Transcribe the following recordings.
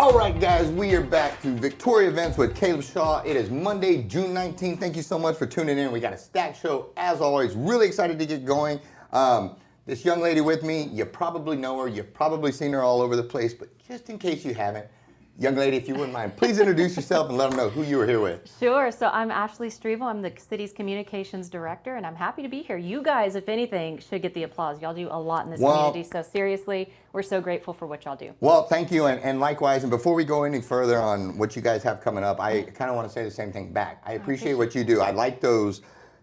All right, guys, we are back to Victoria Events with Caleb Shaw. It is Monday, June 19th. Thank you so much for tuning in. We got a stacked show, as always. Really excited to get going. This young lady with me, you probably know her. You've probably seen her all over the place, but just in case you haven't, young lady, if you wouldn't mind, please introduce yourself and let them know who you were here with. Sure. So I'm Ashley Strevel. I'm the city's communications director, and I'm happy to be here. You guys, if anything, should get the applause. Y'all do a lot in this community. So seriously, we're so grateful for what y'all do. Well, thank you, and likewise. And before we go any further on what you guys have coming up, I kind of want to say the same thing back. I appreciate what you do. I like the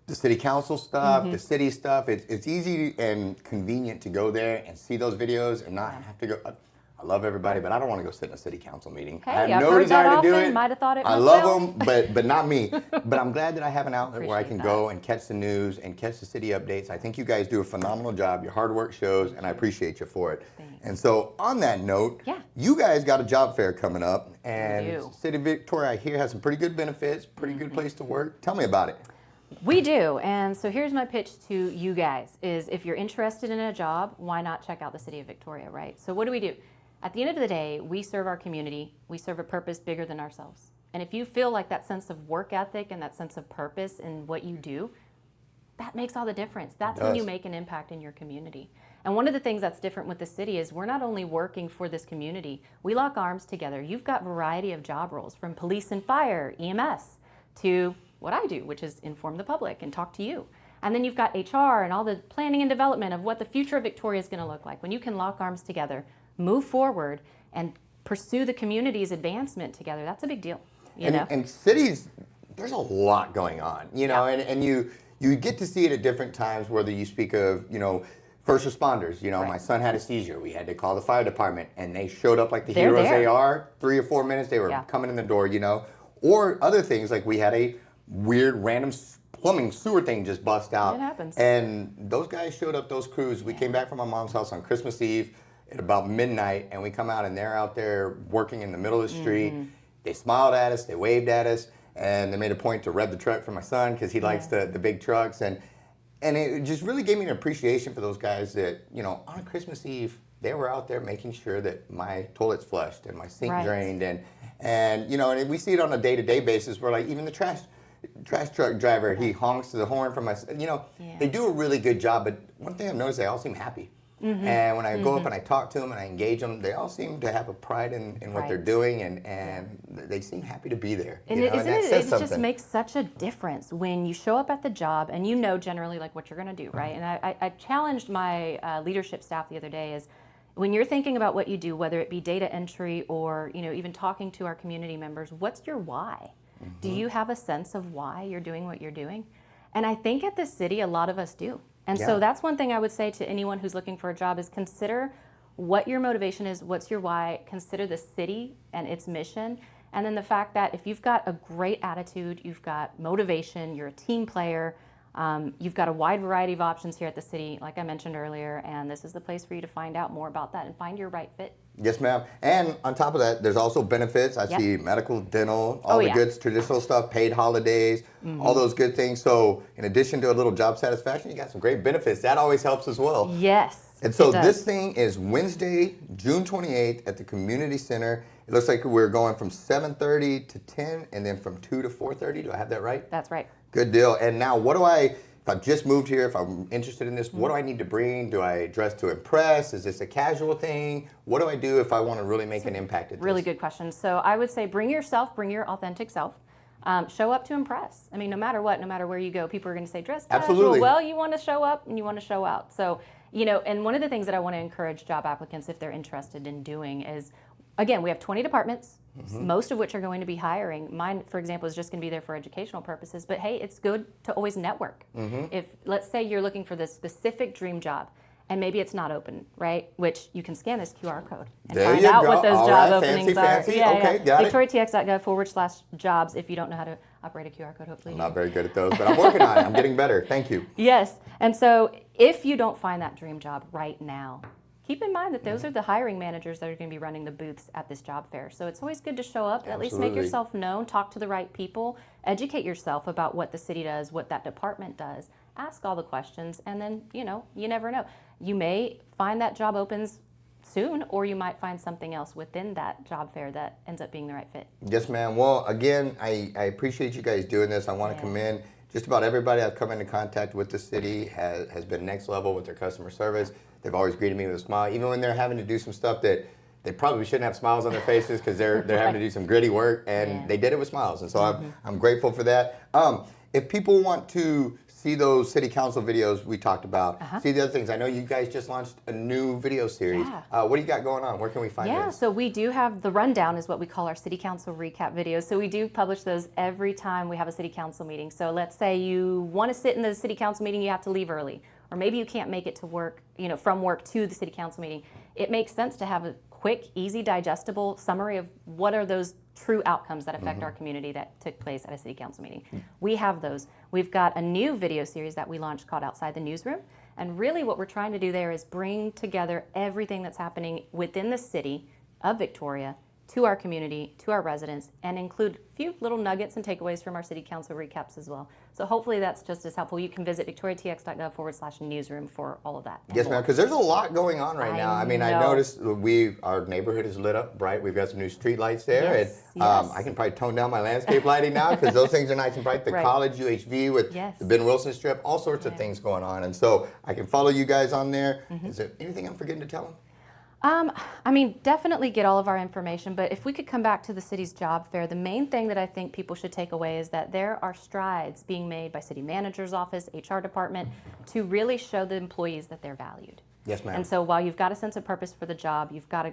city council stuff, the city stuff. It's easy and convenient to go there and see those videos and not have to go. I love everybody, but I don't want to go sit in a city council meeting. Hey, I have I've no heard desire that to do often. it. Might have thought it I myself. love them, but not me. But I'm glad that I have an outlet where I can go and catch the news and catch the city updates. I think you guys do a phenomenal job. Your hard work shows, and I appreciate you for it. Thanks. And so on that note, you guys got a job fair coming up, and City of Victoria, I hear, has some pretty good benefits, pretty good place to work. Tell me about it. We do, and so here's my pitch to you guys, is if you're interested in a job, why not check out the City of Victoria, right? So what do? At the end of the day, we serve our community. We serve a purpose bigger than ourselves. And if you feel like that sense of work ethic and that sense of purpose in what you do, that makes all the difference. That's when you make an impact in your community. And one of the things that's different with the city is we're not only working for this community, we lock arms together. You've got variety of job roles, from police and fire, EMS, to what I do, which is inform the public and talk to you. And then you've got HR and all the planning and development of what the future of Victoria is going to look like. When you can lock arms together, move forward, and pursue the community's advancement together, that's a big deal. You know? And cities, there's a lot going on, you know, and you get to see it at different times, whether you speak of, first responders. My son had a seizure. We had to call the fire department, and they showed up like the heroes they are. 3 or 4 minutes, they were coming in the door, Or other things, like we had a weird random plumbing sewer thing just bust out. It happens. And those guys showed up, those crews. We came back from my mom's house on Christmas Eve at about midnight, and we come out, and they're out there working in the middle of the street. They smiled at us, they waved at us, and they made a point to rev the truck for my son because he likes the big trucks. And it just really gave me an appreciation for those guys that, on a Christmas Eve, they were out there making sure that my toilet's flushed and my sink drained. And we see it on a day-to-day basis where, like, even the trash truck driver, he honks to the horn for my, they do a really good job. But one thing I've noticed, they all seem happy. And when I go up and I talk to them and I engage them, they all seem to have a pride in what they're doing, and they seem happy to be there. And it just makes such a difference when you show up at the job and generally like what you're going to do, right? And I challenged my leadership staff the other day is, when you're thinking about what you do, whether it be data entry or even talking to our community members, what's your why? Do you have a sense of why you're doing what you're doing? And I think at the city, a lot of us do. And so that's one thing I would say to anyone who's looking for a job is consider what your motivation is, what's your why, consider the city and its mission, and then the fact that if you've got a great attitude, you've got motivation, you're a team player, you've got a wide variety of options here at the city, like I mentioned earlier, and this is the place for you to find out more about that and find your right fit. Yes, ma'am. And on top of that, there's also benefits. I see medical, dental, all the good traditional stuff, paid holidays, all those good things. So in addition to a little job satisfaction, you got some great benefits. That always helps as well. Yes. And so this thing is Wednesday, June 28th at the Community Center. It looks like we're going from 7:30 to 10 and then from 2 to 4:30. Do I have that right? That's right. Good deal. And now if I've just moved here, if I'm interested in this, what do I need to bring? Do I dress to impress? Is this a casual thing? What do I do if I want to really make an impact at this? Really good question. So I would say bring yourself, bring your authentic self. Show up to impress. I mean, no matter what, no matter where you go, people are going to say, dress casual. Absolutely. Well, you want to show up and you want to show out. So, and one of the things that I want to encourage job applicants, if they're interested in doing, is, again, we have 20 departments, most of which are going to be hiring. Mine, for example, is just going to be there for educational purposes. But hey, it's good to always network. If, let's say you're looking for this specific dream job, and maybe it's not open, right? Which you can scan this QR code and find out what those job openings are. Fancy. Okay, got it. VictoriaTX.gov/jobs if you don't know how to operate a QR code, hopefully. I'm not very good at those, but I'm working on it. I'm getting better. Thank you. Yes. And so if you don't find that dream job right now, keep in mind that those are the hiring managers that are going to be running the booths at this job fair. So it's always good to show up, at least make yourself known, talk to the right people, educate yourself about what the city does, what that department does, ask all the questions, and then, you never know. You may find that job opens soon, or you might find something else within that job fair that ends up being the right fit. Yes, ma'am. Well, again, I appreciate you guys doing this. I want to commend just about everybody I've come into contact with the city has been next level with their customer service. They've always greeted me with a smile, even when they're having to do some stuff that they probably shouldn't have smiles on their faces because they're having to do some gritty work, and they did it with smiles. And so I'm grateful for that. If people want to see those city council videos we talked about, see the other things. I know you guys just launched a new video series. What do you got going on? Where can we find those? So we do have the rundown is what we call our city council recap videos. So we do publish those every time we have a city council meeting. So let's say you want to sit in the city council meeting, you have to leave early, or maybe you can't make it to work, from work to the city council meeting. It makes sense to have a quick, easy, digestible summary of what are those true outcomes that affect our community that took place at a city council meeting. We have those. We've got a new video series that we launched called Outside the Newsroom. And really what we're trying to do there is bring together everything that's happening within the city of Victoria to our community, to our residents, and include a few little nuggets and takeaways from our city council recaps as well. So hopefully that's just as helpful. You can visit victoriatx.gov/newsroom for all of that. Yes, ma'am, because there's a lot going on right now. I mean, I noticed our neighborhood is lit up bright. We've got some new street lights there. And I can probably tone down my landscape lighting now because those things are nice and bright. The college, UHV with the Ben Wilson strip, all sorts of things going on. And so I can follow you guys on there. Is there anything I'm forgetting to tell them? I mean, definitely get all of our information, but if we could come back to the city's job fair, the main thing that I think people should take away is that there are strides being made by city manager's office, HR department, to really show the employees that they're valued. Yes, ma'am. And so while you've got a sense of purpose for the job, you've got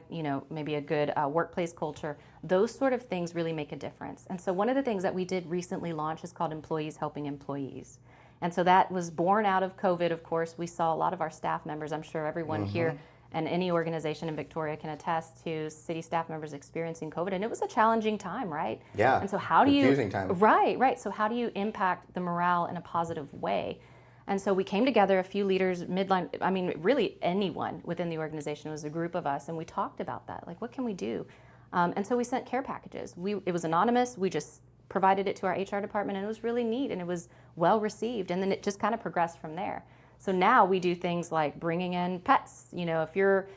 maybe a good workplace culture, those sort of things really make a difference. And so one of the things that we did recently launch is called Employees Helping Employees. And so that was born out of COVID, of course. We saw a lot of our staff members, I'm sure everyone here and any organization in Victoria can attest to city staff members experiencing COVID, and it was a challenging time, right? Yeah. And so how do confusing time. Right. So how do you impact the morale in a positive way? And so we came together, a few leaders, midline, I mean, really anyone within the organization. It was a group of us, and we talked about that. Like, what can we do? And so we sent care packages. It was anonymous. We just provided it to our HR department, and it was really neat, and it was well received. And then it just kind of progressed from there. So now we do things like bringing in pets. If you're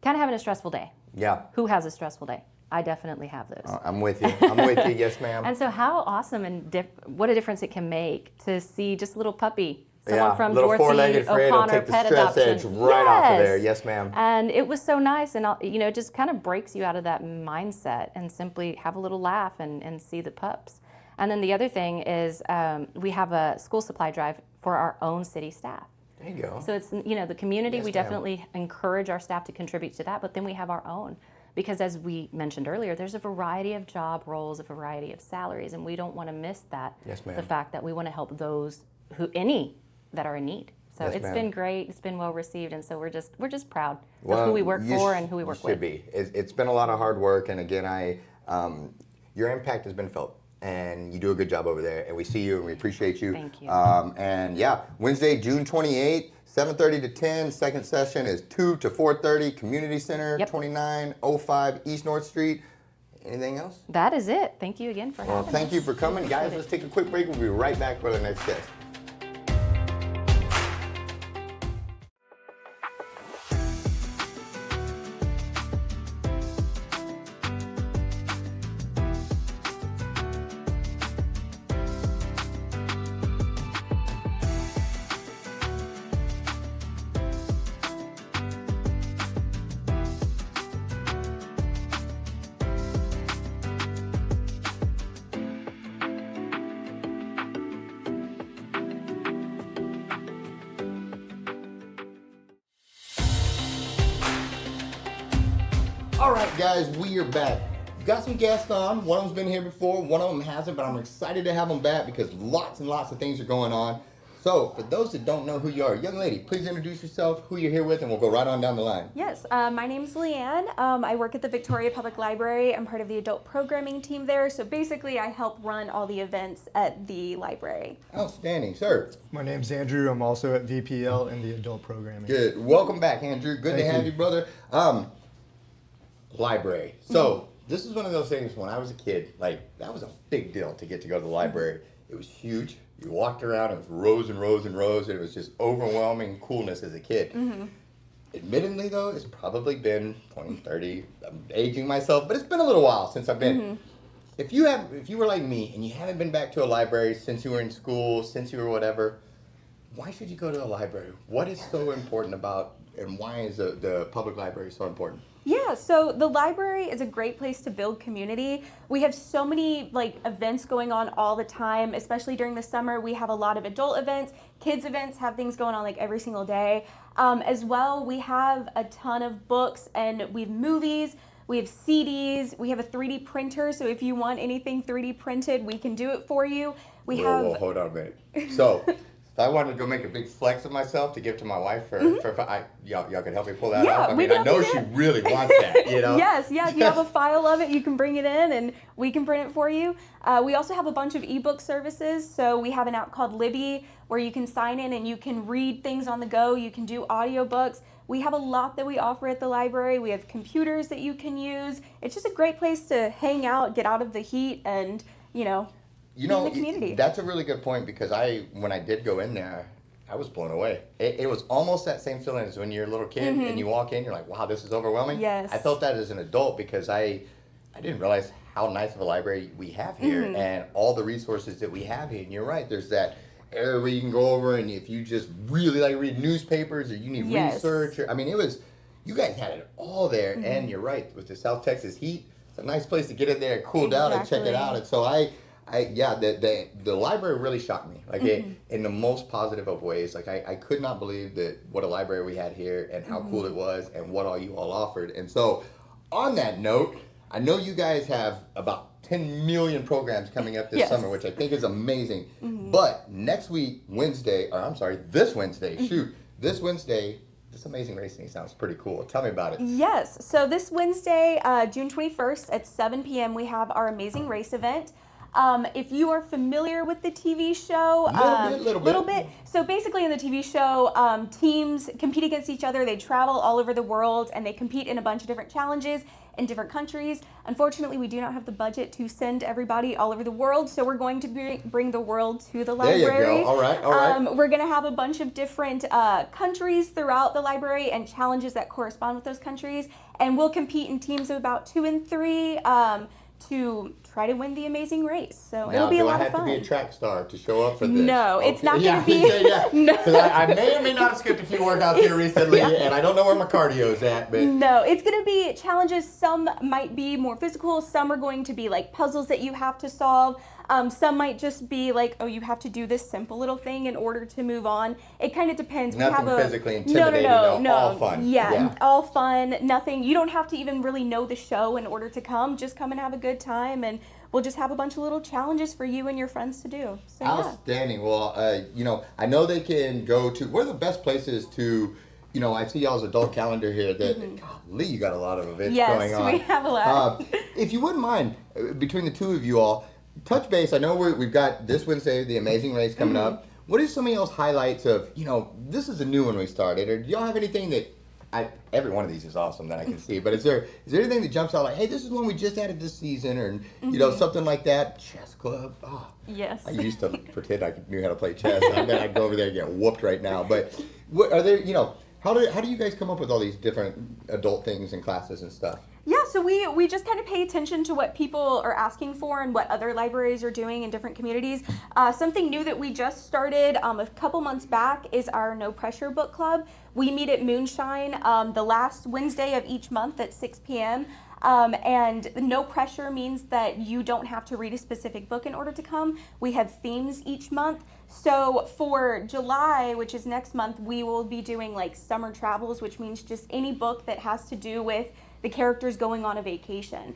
kind of having a stressful day. Yeah. Who has a stressful day? I definitely have those. I'm with you. I'm with you. Yes, ma'am. And so how awesome and what a difference it can make to see just a little puppy. Someone from little Dorothy four-legged Fred will O'Connor take the Pet stress Adoption. edge right off of there. Yes, ma'am. And it was so nice, and it just kind of breaks you out of that mindset and simply have a little laugh and see the pups. And then the other thing is we have a school supply drive for our own city staff. There you go. So it's, the community, Yes, we definitely encourage our staff to contribute to that, but then we have our own. Because as we mentioned earlier, there's a variety of job roles, a variety of salaries, and we don't want to miss that. Yes, ma'am. The fact that we want to help those that are in need. So Yes, it's ma'am. been great, it's been well received, and so we're just proud of who we work for and who we work with. Should be. It's been a lot of hard work, and again, your impact has been felt. And you do a good job over there, and we see you and we appreciate you. Thank you. And yeah, Wednesday, June 28th, 7:30 to 10. Second session is 2 to 4:30. Community Center, 2905 East North Street. Anything else? That is it. Thank you again for having us. Well, thank you for coming, guys. Let's take a quick break. We'll be right back for the next guest. All right, guys, we are back. We've got some guests on. One of them's been here before, one of them hasn't, but I'm excited to have them back because lots and lots of things are going on. So, for those that don't know who you are, young lady, please introduce yourself, who you're here with, and we'll go right on down the line. Yes, my name's Leann. I work at the Victoria Public Library. I'm part of the adult programming team there. So basically, I help run all the events at the library. Outstanding, sir. My name's Andrew. I'm also at VPL in the adult programming. Good. Welcome back, Andrew. Good to Thank have you. you, brother. Library. So, this is one of those things when I was a kid, like, that was a big deal to get to go to the library. It was huge. You walked around, it was rows and rows and rows, and it was just overwhelming coolness as a kid. admittedly though, it's probably been 20, 30, I'm aging myself, but it's been a little while since I've been. If you were like me and you haven't been back to a library since you were in school, since you were whatever, why should you go to a library? What is so important about, and why is the public library so important? Yeah, so the library is a great place to build community. We have so many events going on all the time, especially during the summer. We have a lot of adult events, kids events, have things going on every single day. As well, we have a ton of books, and we have movies, we have CDs, we have a 3D printer, so if you want anything 3D printed, we can do it for you. Whoa, hold on a minute. So, if I wanted to go make a big flex of myself to give to my wife y'all can help me pull that off. I mean, I know she really wants that, you know? Yes, if you have a file of it, you can bring it in and we can print it for you. We also have a bunch of ebook services. So we have an app called Libby where you can sign in and you can read things on the go. You can do audiobooks. We have a lot that we offer at the library. We have computers that you can use. It's just a great place to hang out, get out of the heat, and, be in the community. That's a really good point, because when I did go in there, I was blown away. It was almost that same feeling as when you're a little kid and you walk in, you're like, wow, this is overwhelming. Yes. I felt that as an adult, because I didn't realize how nice of a library we have here and all the resources that we have here. And you're right, there's that area where you can go over, and if you just really like read newspapers or you need research, you guys had it all there. And you're right, with the South Texas heat, it's a nice place to get in there and cool down and check it out. And so the library really shocked me, in the most positive of ways. I could not believe that what a library we had here and how cool it was and what all you all offered. And so, on that note, I know you guys have about 10 million programs coming up this summer, which I think is amazing. But this Wednesday, this Amazing Racing sounds pretty cool. Tell me about it. Yes, so this Wednesday, June 21st at 7 p.m., we have our Amazing Race event. If you are familiar with the TV show, little bit. So basically in the TV show, teams compete against each other. They travel all over the world and they compete in a bunch of different challenges in different countries. Unfortunately, we do not have the budget to send everybody all over the world, so we're going to bring the world to the library. There you go. All right. We're going to have a bunch of different countries throughout the library and challenges that correspond with those countries, and we'll compete in teams of about 2 and 3 to try to win the Amazing Race. So it'll be a lot of fun. Do I have to be a track star to show up for this? No, it's not going to be. No. Because I may or may not have skipped a few workouts here recently, and I don't know where my cardio is at. But no, it's going to be challenges. Some might be more physical. Some are going to be puzzles that you have to solve. Some might just be you have to do this simple little thing in order to move on. It kind of depends. Nothing physically intimidating. No, all fun. Yeah, all fun. Nothing. You don't have to even really know the show in order to come. Just come and have a good time, and we'll just have a bunch of little challenges for you and your friends to do. So, outstanding. Well, I know they can go to. Where are the best places to? I see y'all's adult calendar here. Golly, you got a lot of events going on. Yes, we have a lot. If you wouldn't mind, between the two of you all, touch base. I know we've got this Wednesday, the Amazing Race coming up. What are some of y'all's highlights of, this is a new one we started, or do y'all have anything that, every one of these is awesome that I can see, but is there anything that jumps out hey, this is one we just added this season, or, something like that? Chess club. Oh, yes. I used to pretend I knew how to play chess. I bet I'd go over there and get whooped right now. But are there, how do you guys come up with all these different adult things and classes and stuff? Yeah, so we just kind of pay attention to what people are asking for and what other libraries are doing in different communities. Something new that we just started a couple months back is our No Pressure Book Club. We meet at Moonshine the last Wednesday of each month at 6 p.m. And no pressure means that you don't have to read a specific book in order to come. We have themes each month. So for July, which is next month, we will be doing summer travels, which means just any book that has to do with the characters going on a vacation.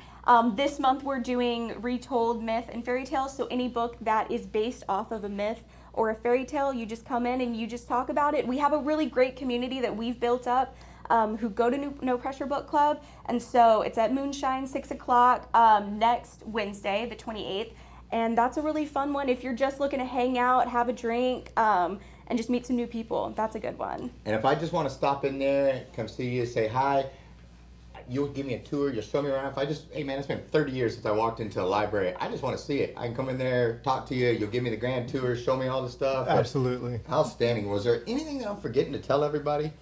This month we're doing retold myth and fairy tales, so any book that is based off of a myth or a fairy tale, you just come in and you just talk about it. We have a really great community that we've built up who go to No Pressure Book Club, and so it's at Moonshine, 6 o'clock next Wednesday, the 28th, and that's a really fun one. If you're just looking to hang out, have a drink, and just meet some new people, that's a good one. And if I just want to stop in there, come see you, say hi, you'll give me a tour, you'll show me around. Hey man, it's been 30 years since I walked into a library. I just want to see it. I can come in there, talk to you, you'll give me the grand tour, show me all the stuff. Absolutely. Outstanding. Was there anything that I'm forgetting to tell everybody?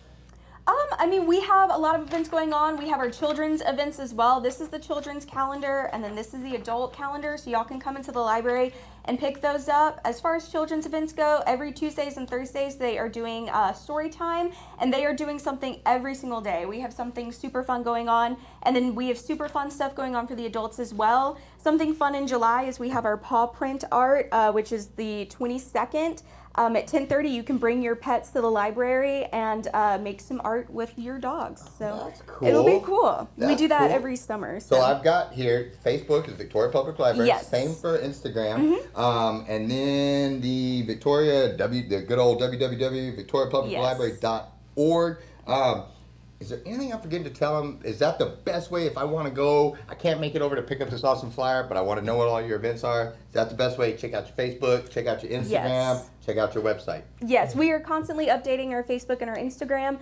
I mean, we have a lot of events going on. We have our children's events as well. This is the children's calendar, and then this is the adult calendar, so y'all can come into the library and pick those up. As far as children's events go, every Tuesdays and Thursdays they are doing story time, and they are doing something every single day. We have something super fun going on, and then we have super fun stuff going on for the adults as well. Something fun in July is we have our paw print art, which is the 22nd. At 10:30, you can bring your pets to the library and make some art with your dogs. So That's cool. it'll be cool. We That's do that cool. every summer. So I've got here, Facebook is Victoria Public Library. Yes. Same for Instagram. And then the Victoria, the good old www.victoriapubliclibrary.org. Is there anything I'm forgetting to tell them? Is that the best way if I want to go? I can't make it over to pick up this awesome flyer, but I want to know what all your events are. Is that the best way? Check out your Facebook, check out your Instagram, Yes. check out your website. Yes, we are constantly updating our Facebook and our Instagram.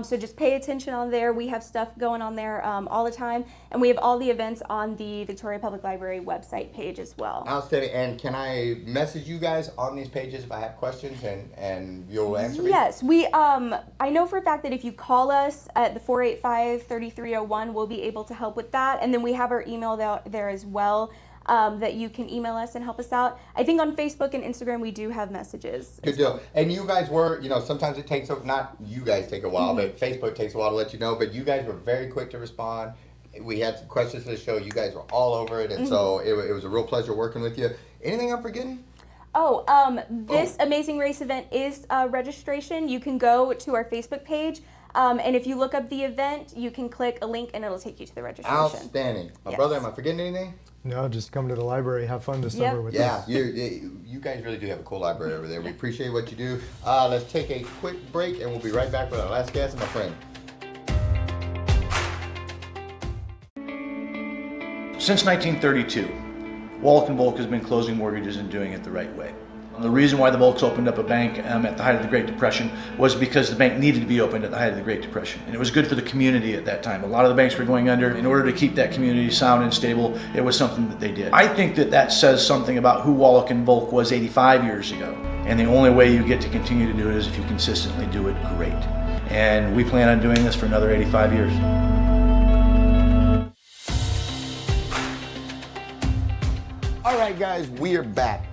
So just pay attention on there. We have stuff going on there all the time. And we have all the events on the Victoria Public Library website page as well. Outstanding. And can I message you guys on these pages if I have questions and you'll answer me? Yes, we. I know for a fact that if you call us at the 485-3301, we'll be able to help with that. And then we have our email there as well. That you can email us and help us out. I think on Facebook and Instagram we do have messages. Good deal. And you guys were, sometimes it takes, not you guys take a while, but Facebook takes a while to let you know, but you guys were very quick to respond. We had some questions for the show. You guys were all over it, and so it was a real pleasure working with you. Anything I'm forgetting? This Amazing Race event is registration. You can go to our Facebook page, and if you look up the event, you can click a link and it'll take you to the registration. Outstanding. My brother, am I forgetting anything? No, just come to the library, have fun this summer with us. Yeah, you guys really do have a cool library over there. We appreciate what you do. Let's take a quick break, and we'll be right back with our last guest, my friend. Since 1932, Wallach & Volk has been closing mortgages and doing it the right way. The reason why the Volks opened up a bank at the height of the Great Depression was because the bank needed to be opened at the height of the Great Depression. And it was good for the community at that time. A lot of the banks were going under. In order to keep that community sound and stable, it was something that they did. I think that says something about who Wallach & Volk was 85 years ago. And the only way you get to continue to do it is if you consistently do it great. And we plan on doing this for another 85 years. All right, guys, we are back.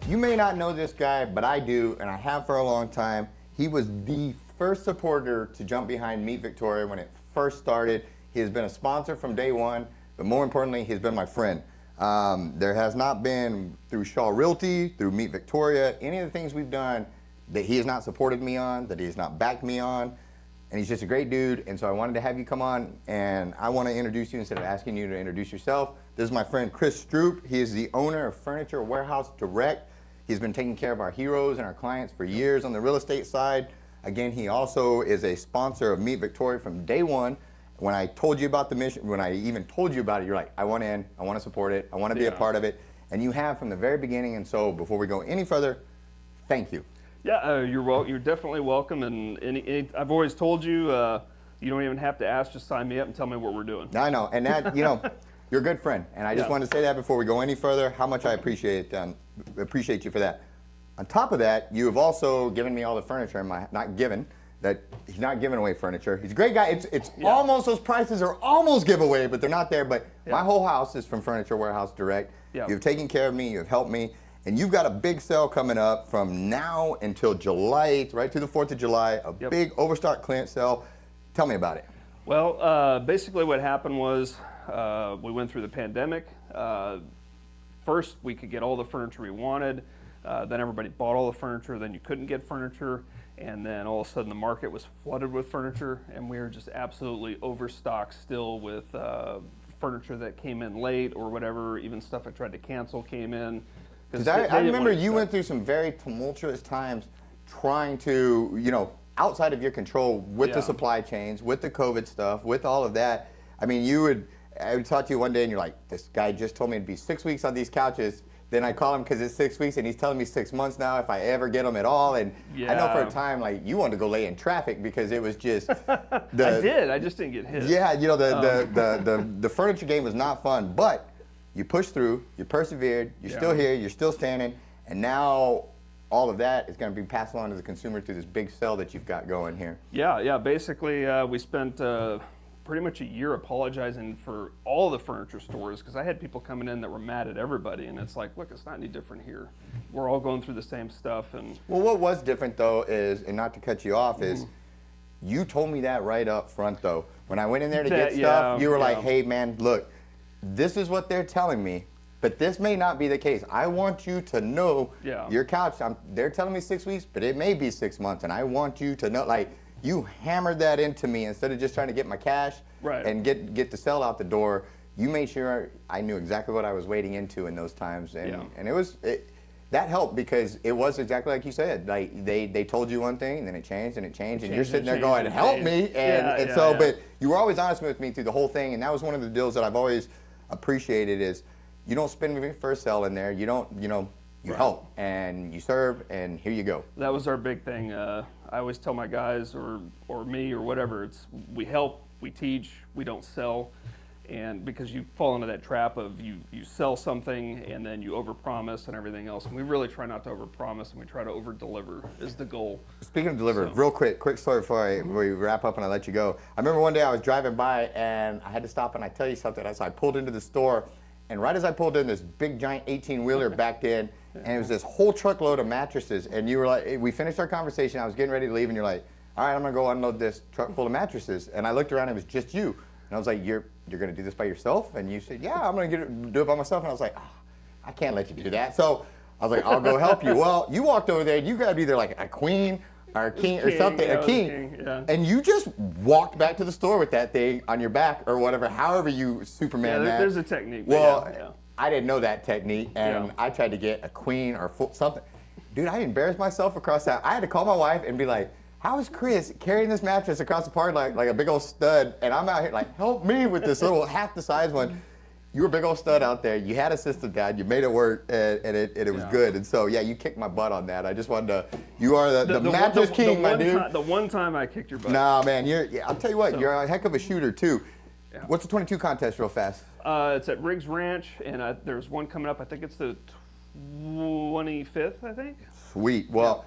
You may not know this guy, but I do, and I have for a long time. He was the first supporter to jump behind Meet Victoria when it first started. He has been a sponsor from day one, but more importantly, he's been my friend. There has not been, through Shaw Realty, through Meet Victoria, any of the things we've done that he has not supported me on, that he has not backed me on, and he's just a great dude, and so I wanted to have you come on, and I want to introduce you instead of asking you to introduce yourself. This is my friend Chris Stroop. He is the owner of Furniture Warehouse Direct. He's been taking care of our heroes and our clients for years on the real estate side. Again, he also is a sponsor of Meet Victoria from day one. When I told you about the mission, when I even told you about it, you're like, I want in, I want to support it, I want to be a part of it. And you have from the very beginning. And so before we go any further, thank you. Yeah, you're definitely welcome. And I've always told you, you don't even have to ask, just sign me up and tell me what we're doing. I know, and that, you're a good friend. And I just wanted to say that before we go any further, how much I appreciate you for that. On top of that, you have also given me all the furniture in my, he's not giving away furniture. He's a great guy. It's almost, those prices are almost giveaway, but they're not there. But my whole house is from Furniture Warehouse Direct. You've taken care of me, you've helped me, and you've got a big sale coming up from now until July, right through the 4th of July, a big overstock clearance sale. Tell me about it. Well, basically what happened was we went through the pandemic. First, we could get all the furniture we wanted. Then everybody bought all the furniture. Then you couldn't get furniture. And then all of a sudden the market was flooded with furniture. And we were just absolutely overstocked still with furniture that came in late or whatever. Even stuff I tried to cancel came in. Because I remember you went through some very tumultuous times trying to, outside of your control with the supply chains, with the COVID stuff, with all of that. I mean, I would talk to you one day and you're like, this guy just told me it'd be 6 weeks on these couches. Then I call him because it's 6 weeks and he's telling me 6 months now if I ever get them at all. And I know for a time, like, you wanted to go lay in traffic because it was just. I did. I just didn't get hit. Yeah, the furniture game was not fun, but you pushed through, you persevered, you're still here, you're still standing, and now all of that is going to be passed along to the consumer through this big sale that you've got going here. Yeah. Basically, we spent pretty much a year apologizing for all the furniture stores because I had people coming in that were mad at everybody, and it's like, look, it's not any different here. We're all going through the same stuff. And Well, what was different though is, and not to cut you off, is you told me that right up front though. When I went in there to get stuff, you were like, hey man, look, this is what they're telling me, but this may not be the case. I want you to know your couch, they're telling me 6 weeks, but it may be 6 months, and I want you to know, like, you hammered that into me instead of just trying to get my cash and get the sale out the door. You made sure I knew exactly what I was wading into in those times, and that helped because it was exactly like you said. Like they told you one thing, and then it changed, and you're sitting there going, "Help me!" But you were always honest with me through the whole thing, and that was one of the deals that I've always appreciated is you don't spend your first sale in there. You don't, you help and you serve, and here you go. That was our big thing. I always tell my guys or me or whatever, it's we help, we teach, we don't sell. And because you fall into that trap of you sell something and then you overpromise and everything else. And we really try not to overpromise, and we try to overdeliver is the goal. Speaking of deliver, real quick story before we wrap up and I let you go. I remember one day I was driving by and I had to stop and I tell you something. So I pulled into the store, and right as I pulled in, this big giant 18-wheeler backed in, and it was this whole truckload of mattresses. And you were like, we finished our conversation, I was getting ready to leave, and you're like, all right, I'm gonna go unload this truck full of mattresses. And I looked around, and it was just you. And I was like, you're gonna do this by yourself? And you said, yeah, I'm gonna do it by myself. And I was like, I can't let you do that. So I was like, I'll go help you. Well, you walked over there and you grabbed either like a queen or a king or something, a king. And you just walked back to the store with that thing on your back or whatever, however you Superman that. There's a technique. Well, I didn't know that technique, and I tried to get a queen or something. Dude, I embarrassed myself across that. I had to call my wife and be like, how is Chris carrying this mattress across the park like a big old stud, and I'm out here like, help me with this little half the size one. You were a big old stud out there. You had a system, Dad. You made it work, and it was good. And so, yeah, you kicked my butt on that. I just wanted to, you are the mattress king, my dude. The one time I kicked your butt. Nah, man, I'll tell you what, you're a heck of a shooter, too. Yeah. What's the 22 contest real fast? It's at Riggs Ranch, and there's one coming up. I think it's the 25th, I think. Sweet. Well,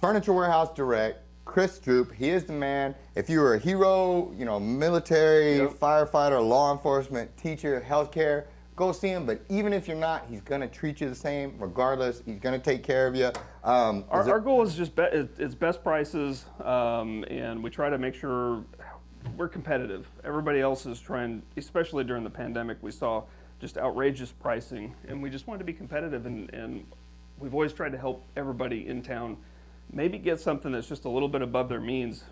Furniture Warehouse Direct, Chris Droop, he is the man. If you were a hero, military, firefighter, law enforcement, teacher, healthcare, go see him. But even if you're not, he's going to treat you the same regardless. He's going to take care of you. Our goal is just it's best prices, and we try to make sure we're competitive. Everybody else is trying, especially during the pandemic, we saw just outrageous pricing, and we just wanted to be competitive, and we've always tried to help everybody in town maybe get something that's just a little bit above their means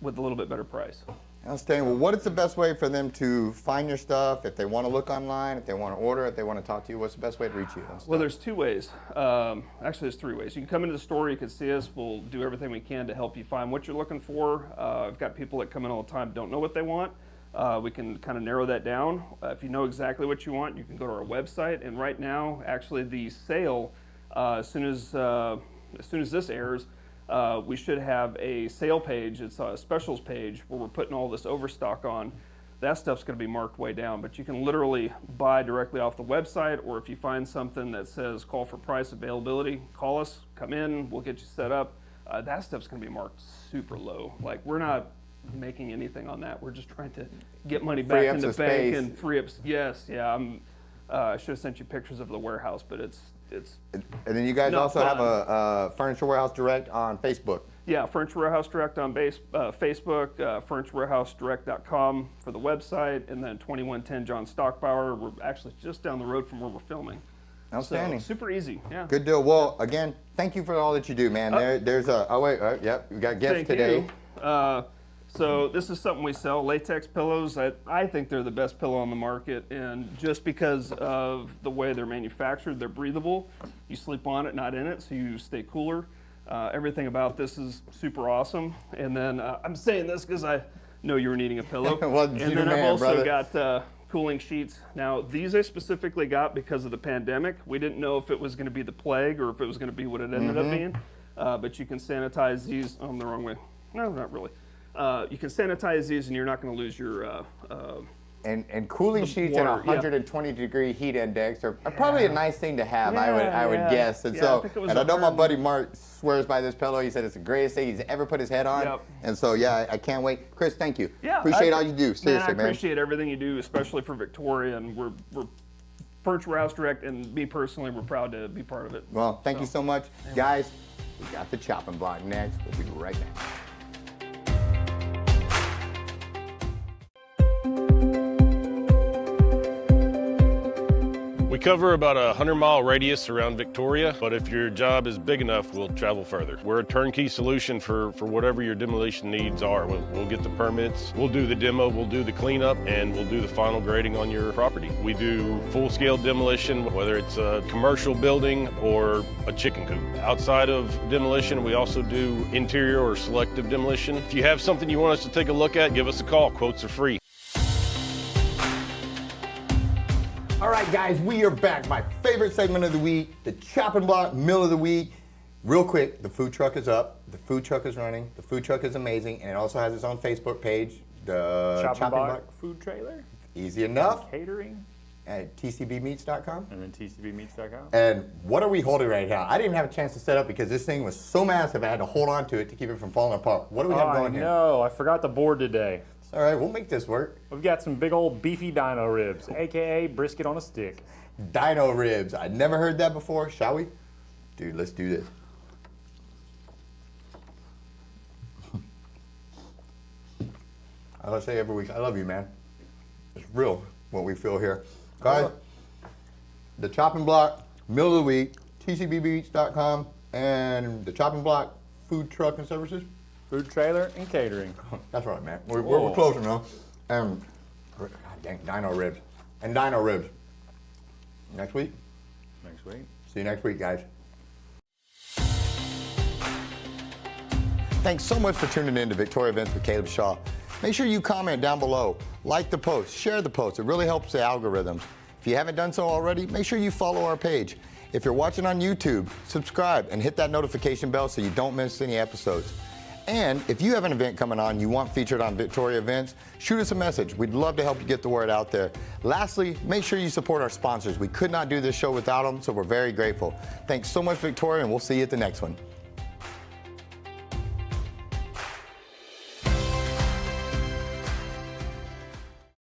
with a little bit better price. Outstanding. Well, what is the best way for them to find your stuff? If they want to look online, if they want to order, if they want to talk to you, what's the best way to reach you? Well, there's two ways. Actually, there's three ways. You can come into the store, you can see us. We'll do everything we can to help you find what you're looking for. I've got people that come in all the time, don't know what they want. We can kind of narrow that down. If you know exactly what you want, you can go to our website. And right now, actually, the sale, as soon as this airs, we should have a sale page. It's a specials page where we're putting all this overstock on. That stuff's going to be marked way down, but you can literally buy directly off the website, or if you find something that says call for price availability, call us, come in, we'll get you set up. That stuff's going to be marked super low. Like, we're not making anything on that. We're just trying to get money back in the bank and free up. I should have sent you pictures of the warehouse, but it's. And then you guys also have a Furniture Warehouse Direct on Facebook. Yeah, Furniture Warehouse Direct on Facebook, FurnitureWarehouseDirect.com for the website, and then 2110 John Stockbauer. We're actually just down the road from where we're filming. Outstanding. So, super easy, yeah. Good deal. Well, again, thank you for all that you do, man. We got guests today. So this is something we sell, latex pillows. I think they're the best pillow on the market, and just because of the way they're manufactured, they're breathable. You sleep on it, not in it, so you stay cooler. Everything about this is super awesome. And then I'm saying this because I know you were needing a pillow. Well, and then I've also got cooling sheets. Now, these I specifically got because of the pandemic. We didn't know if it was going to be the plague or if it was going to be what it ended up being. But you can sanitize these. Oh, I'm the wrong way. No, not really. You can sanitize these, and you're not going to lose your And cooling sheets Water, and 120-degree heat index are probably a nice thing to have, I would guess. And Yeah, so, I think it was and I know my 100. buddy Mark swears by this pillow. He said it's the greatest thing he's ever put his head on. Yep. And so, yeah, I can't wait. Chris, thank you. Yeah, Appreciate all you do. Seriously, I appreciate everything you do, especially for Victoria, and we're Furniture House Direct, and me personally, we're proud to be part of it. Well, thank you so much. Guys, we got the chopping block next. We'll be right back. We cover about a 100-mile radius around Victoria, but if your job is big enough, we'll travel further. We're a turnkey solution for whatever your demolition needs are. We'll get the permits, we'll do the demo, we'll do the cleanup, and we'll do the final grading on your property. We do full-scale demolition, whether it's a commercial building or a chicken coop. Outside of demolition, we also do interior or selective demolition. If you have something you want us to take a look at, give us a call. Quotes are free. All right, guys, we are back. My favorite segment of the week, the chopping block meal of the week. Real quick, the food truck is up. The food truck is running. The food truck is amazing, and it also has its own Facebook page. The Chopping block food trailer. Easy enough. Catering. At tcbmeats.com. And then tcbmeats.com. And what are we holding right now? I didn't have a chance to set up because this thing was so massive I had to hold on to it to keep it from falling apart. What do we have going here? No, I forgot the board today. All right, we'll make this work. We've got some big old beefy dino ribs, aka brisket on a stick. DINO ribs. I never heard that before. Shall we? Dude, let's do this. I say every week, I love you, man. It's real what we feel here. Guys, the chopping block, meal of the week, tcbbeats.com, and the chopping block food truck and services. Food trailer and catering. That's right, man. We're closing now. God dang, DINO ribs. And DINO ribs. Next week. Next week. See you next week, guys. Thanks so much for tuning in to Victoria Events with Caleb Shaw. Make sure you comment down below, like the post, share the post. It really helps the algorithms. If you haven't done so already, make sure you follow our page. If you're watching on YouTube, subscribe and hit that notification bell so you don't miss any episodes. And if you have an event coming on you want featured on Victoria Events, shoot us a message. We'd love to help you get the word out there. Lastly, make sure you support our sponsors. We could not do this show without them, so we're very grateful. Thanks so much, Victoria, and we'll see you at the next one.